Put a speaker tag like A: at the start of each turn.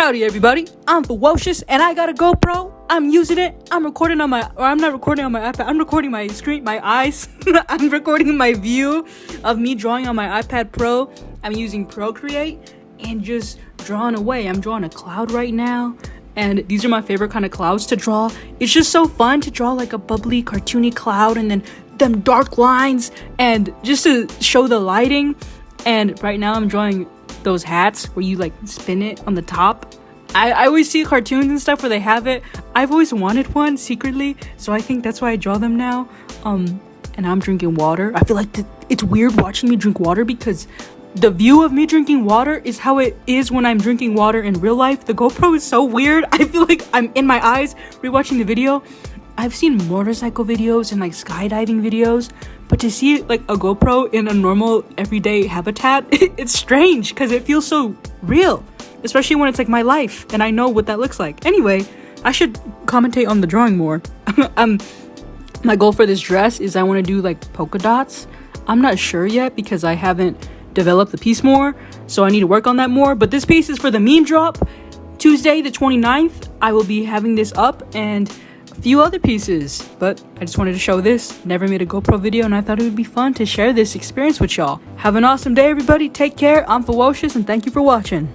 A: Howdy everybody, I'm FEWOCIOUS and I got a GoPro. I'm using it. I'm recording on I'm not recording on my iPad. I'm recording my screen, my eyes. I'm recording my view of me drawing on my iPad Pro. I'm using Procreate and just drawing away. I'm drawing a cloud right now. And these are my favorite kind of clouds to draw. It's just so fun to draw like a bubbly, cartoony cloud and then them dark lines and just to show the lighting. And right now I'm drawing those hats where you like spin it on the top. I always see cartoons and stuff where they have it. I've always wanted one secretly, so I think that's why I draw them now. And I'm drinking water. I feel like it's weird watching me drink water because the view of me drinking water is how it is when I'm drinking water in real life. The GoPro is so weird. I feel like I'm in my eyes rewatching the video. I've seen motorcycle videos and like skydiving videos, but to see like a GoPro in a normal everyday habitat, it's strange because it feels so real, especially when it's like my life and I know what that looks like. Anyway, I should commentate on the drawing more. My goal for this dress is I want to do like polka dots. I'm not sure yet because I haven't developed the piece more, so I need to work on that more. But this piece is for the meme drop. Tuesday the 29th, I will be having this up and a few other pieces, but I just wanted to show this. Never made a GoPro video and I thought it would be fun to share this experience with y'all. Have an awesome day everybody. Take care. I'm FEWOCIOUS and thank you for watching.